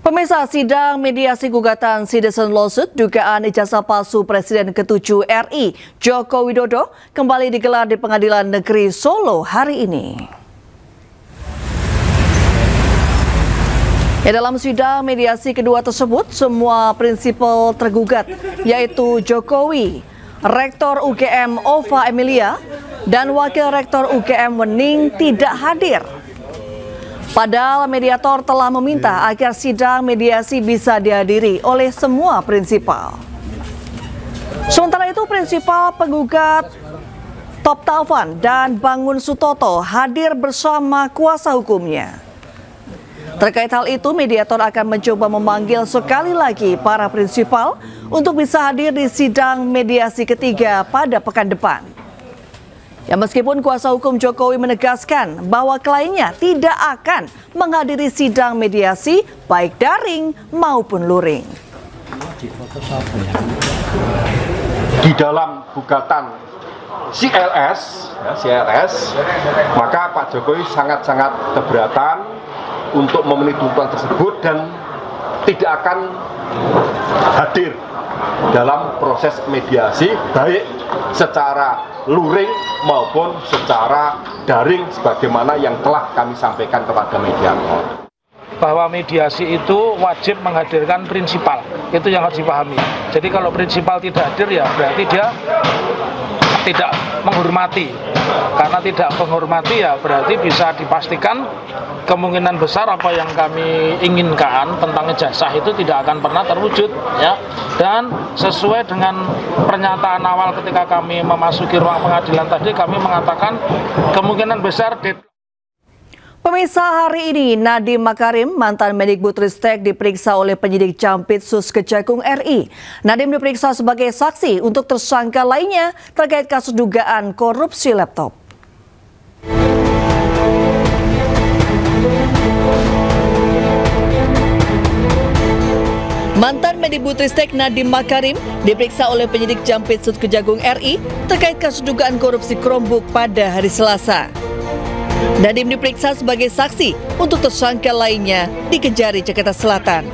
Pemirsa, sidang mediasi gugatan citizen lawsuit dugaan ijazah palsu Presiden ke-7 RI Joko Widodo kembali digelar di Pengadilan Negeri Solo hari ini. Dalam sidang mediasi kedua tersebut, semua prinsipal tergugat, yaitu Jokowi, Rektor UGM Ova Emilia, dan Wakil Rektor UGM Wening tidak hadir. Padahal mediator telah meminta agar sidang mediasi bisa dihadiri oleh semua prinsipal. Sementara itu, prinsipal penggugat Top Taufan dan Bangun Sutoto hadir bersama kuasa hukumnya. Terkait hal itu, mediator akan mencoba memanggil sekali lagi para prinsipal untuk bisa hadir di sidang mediasi ketiga pada pekan depan. Ya, meskipun kuasa hukum Jokowi menegaskan bahwa kliennya tidak akan menghadiri sidang mediasi baik daring maupun luring. Di dalam gugatan CLS, maka Pak Jokowi sangat-sangat keberatan untuk memenuhi tuntutan tersebut dan tidak akan hadir dalam proses mediasi baik secara luring maupun secara daring sebagaimana yang telah kami sampaikan kepada mediator. Bahwa mediasi itu wajib menghadirkan prinsipal, itu yang harus dipahami. Jadi kalau prinsipal tidak hadir ya berarti dia tidak menghormati. Karena tidak menghormati ya berarti bisa dipastikan kemungkinan besar apa yang kami inginkan tentang ijazah itu tidak akan pernah terwujud, ya. Dan sesuai dengan pernyataan awal ketika kami memasuki ruang pengadilan tadi, kami mengatakan kemungkinan besar Pemirsa, hari ini Nadiem Makarim, mantan Mendikbudristek, diperiksa oleh penyidik Jampitsus Kejagung RI. Nadiem diperiksa sebagai saksi untuk tersangka lainnya terkait kasus dugaan korupsi laptop. Mantan Mendikbudristek Nadiem Makarim diperiksa oleh penyidik Jampitsus Kejagung RI terkait kasus dugaan korupsi Chromebook pada hari Selasa. Nadiem diperiksa sebagai saksi untuk tersangka lainnya di Kejari, Jakarta Selatan.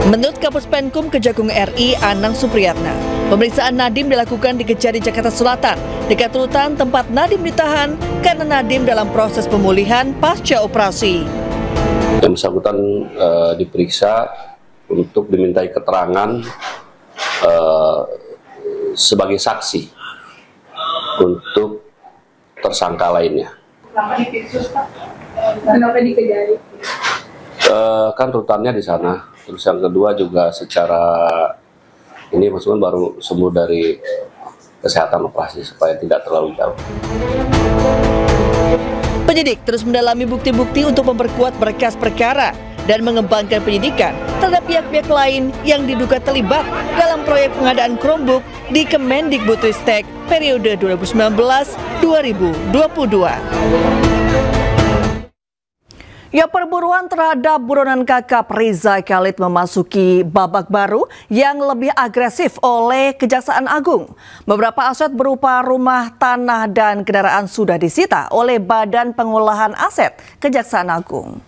Menurut Kapus Penkum Kejagung RI Anang Supriyatna, pemeriksaan Nadiem dilakukan di Kejari, Jakarta Selatan, dekat rutan tempat Nadiem ditahan karena Nadiem dalam proses pemulihan pasca operasi. Yang bersangkutan diperiksa untuk dimintai keterangan sebagai saksi untuk tersangka lainnya. Kenapa dipiksus, Pak? Kenapa di Kejari? Kan rutannya di sana. Terus yang kedua juga secara ini maksudnya baru sembuh dari kesehatan operasi supaya tidak terlalu jauh. Penyidik terus mendalami bukti-bukti untuk memperkuat berkas perkara dan mengembangkan penyidikan terhadap pihak-pihak lain yang diduga terlibat dalam proyek pengadaan Chromebook di Kemendikbudristek periode 2019-2022. Ya, perburuan terhadap buronan kakap Riza Khalid memasuki babak baru yang lebih agresif oleh Kejaksaan Agung. Beberapa aset berupa rumah, tanah, dan kendaraan sudah disita oleh Badan Pengolahan Aset Kejaksaan Agung.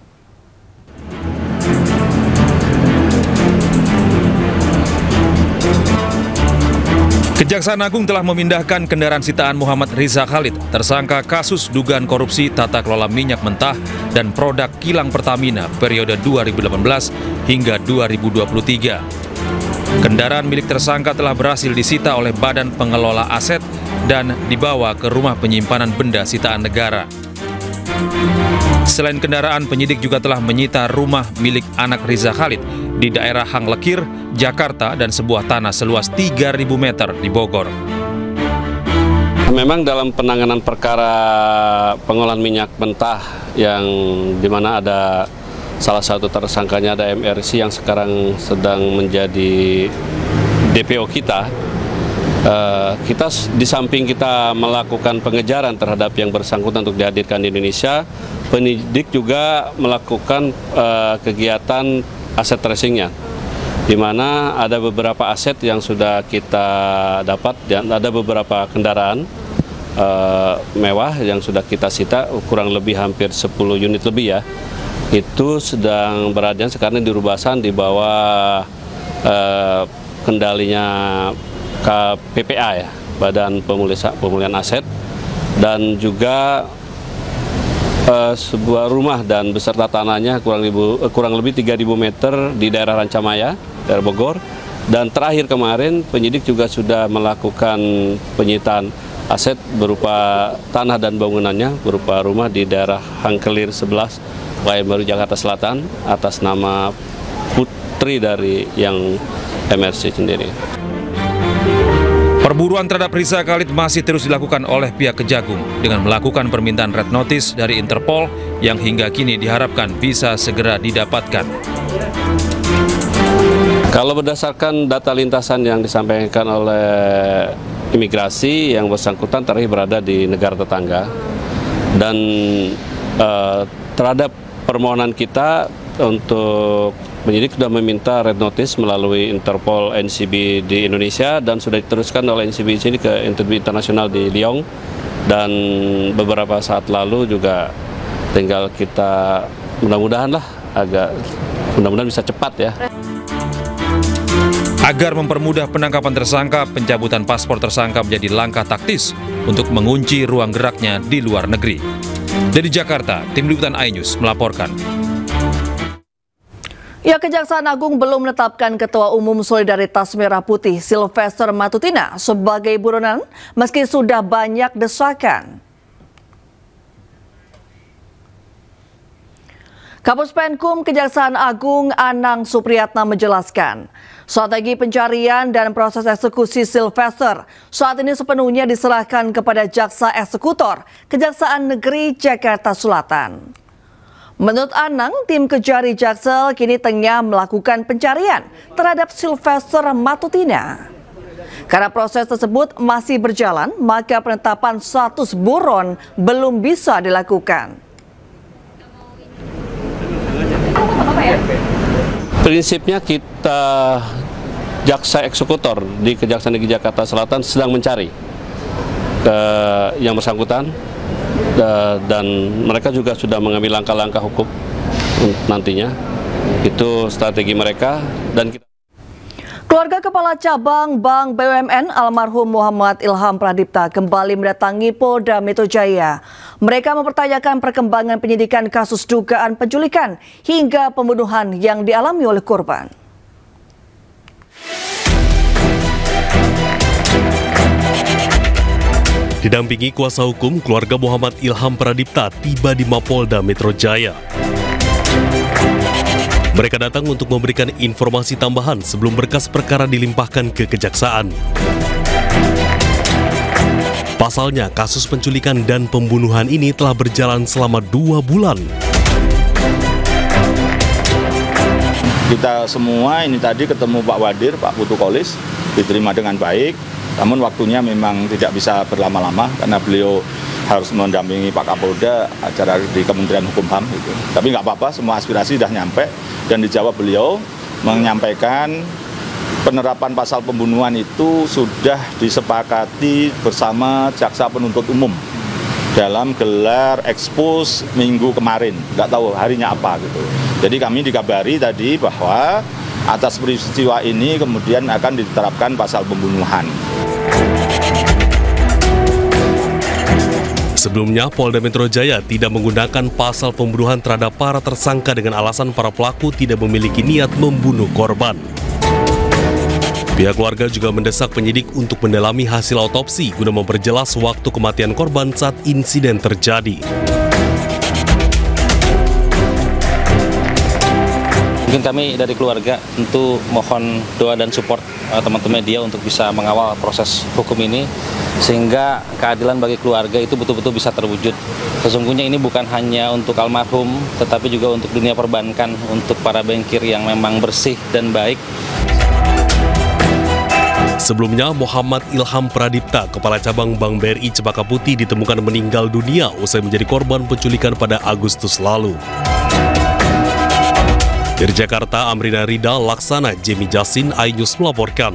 Kejaksaan Agung telah memindahkan kendaraan sitaan Muhammad Riza Khalid, tersangka kasus dugaan korupsi tata kelola minyak mentah dan produk kilang Pertamina periode 2018 hingga 2023. Kendaraan milik tersangka telah berhasil disita oleh Badan Pengelola Aset dan dibawa ke rumah penyimpanan benda sitaan negara. Selain kendaraan, penyidik juga telah menyita rumah milik anak Riza Khalid di daerah Hang Lekir, Jakarta, dan sebuah tanah seluas 3.000 meter di Bogor. Memang dalam penanganan perkara pengolahan minyak mentah yang dimana ada salah satu tersangkanya ada MRC yang sekarang sedang menjadi DPO kita, kita di samping kita melakukan pengejaran terhadap yang bersangkutan untuk dihadirkan di Indonesia, penyidik juga melakukan kegiatan aset tracingnya, di mana ada beberapa aset yang sudah kita dapat dan ada beberapa kendaraan mewah yang sudah kita sita kurang lebih hampir 10 unit lebih ya. itu sedang berada sekarang di Rubasan di bawah kendalinya KPPA ya, Badan Pemulihan Aset, dan juga sebuah rumah dan beserta tanahnya kurang lebih 3.000 meter di daerah Rancamaya, daerah Bogor. Dan terakhir kemarin penyidik juga sudah melakukan penyitaan aset berupa tanah dan bangunannya berupa rumah di daerah Hangkelir 11, Wayan Baru, Jakarta Selatan atas nama putri dari yang MRC sendiri. Perburuan terhadap Riza Khalid masih terus dilakukan oleh pihak Kejagung dengan melakukan permintaan red notice dari Interpol yang hingga kini diharapkan bisa segera didapatkan. Kalau berdasarkan data lintasan yang disampaikan oleh imigrasi, yang bersangkutan terakhir berada di negara tetangga, dan terhadap permohonan kita untuk penyidik sudah meminta red notice melalui Interpol NCB di Indonesia dan sudah diteruskan oleh NCB ini ke NCB internasional di Lyon, dan beberapa saat lalu juga tinggal kita mudah-mudahan bisa cepat ya. Agar mempermudah penangkapan tersangka, pencabutan paspor tersangka menjadi langkah taktis untuk mengunci ruang geraknya di luar negeri. Dari Jakarta, Tim Liputan iNews melaporkan. Ya, Kejaksaan Agung belum menetapkan Ketua Umum Solidaritas Merah Putih Sylvester Matutina sebagai buronan meski sudah banyak desakan. Kapus Penkum Kejaksaan Agung Anang Supriyatna menjelaskan, strategi pencarian dan proses eksekusi Sylvester saat ini sepenuhnya diserahkan kepada Jaksa Eksekutor Kejaksaan Negeri Jakarta Selatan. Menurut Anang, tim Kejari Jaksel kini tengah melakukan pencarian terhadap Sylvester Matutina. Karena proses tersebut masih berjalan, maka penetapan status buron belum bisa dilakukan. Prinsipnya kita Jaksa Eksekutor di Kejaksaan Negeri Jakarta Selatan sedang mencari yang bersangkutan, dan mereka juga sudah mengambil langkah-langkah hukum nantinya. Itu strategi mereka. Dan kita... Keluarga Kepala Cabang Bank BUMN almarhum Muhammad Ilham Pradipta kembali mendatangi Polda Metro Jaya. Mereka mempertanyakan perkembangan penyidikan kasus dugaan penculikan hingga pembunuhan yang dialami oleh korban. Didampingi kuasa hukum, keluarga Muhammad Ilham Pradipta tiba di Mapolda Metro Jaya. Mereka datang untuk memberikan informasi tambahan sebelum berkas perkara dilimpahkan ke kejaksaan. Pasalnya, kasus penculikan dan pembunuhan ini telah berjalan selama 2 bulan. Kita semua ini tadi ketemu Pak Wadir, Pak Putu Kolis, diterima dengan baik. Namun waktunya memang tidak bisa berlama-lama karena beliau harus mendampingi Pak Kapolda acara di Kementerian Hukum HAM gitu. Tapi nggak apa-apa, semua aspirasi sudah nyampe dan dijawab beliau menyampaikan penerapan pasal pembunuhan itu sudah disepakati bersama Jaksa Penuntut Umum dalam gelar ekspos minggu kemarin, nggak tahu harinya apa gitu. Jadi kami dikabari tadi bahwa atas peristiwa ini kemudian akan diterapkan pasal pembunuhan. Sebelumnya, Polda Metro Jaya tidak menggunakan pasal pembunuhan terhadap para tersangka dengan alasan para pelaku tidak memiliki niat membunuh korban. Pihak keluarga juga mendesak penyidik untuk mendalami hasil autopsi guna memperjelas waktu kematian korban saat insiden terjadi. Mungkin kami dari keluarga tentu mohon doa dan support teman-teman media untuk bisa mengawal proses hukum ini sehingga keadilan bagi keluarga itu betul-betul bisa terwujud. Sesungguhnya ini bukan hanya untuk almarhum tetapi juga untuk dunia perbankan, untuk para bankir yang memang bersih dan baik. Sebelumnya, Muhammad Ilham Pradipta, Kepala Cabang Bank BRI Cempaka Putih ditemukan meninggal dunia usai menjadi korban penculikan pada Agustus lalu. Dari Jakarta, Amrina Rida Laksana, Jemi Jasin, iNews melaporkan.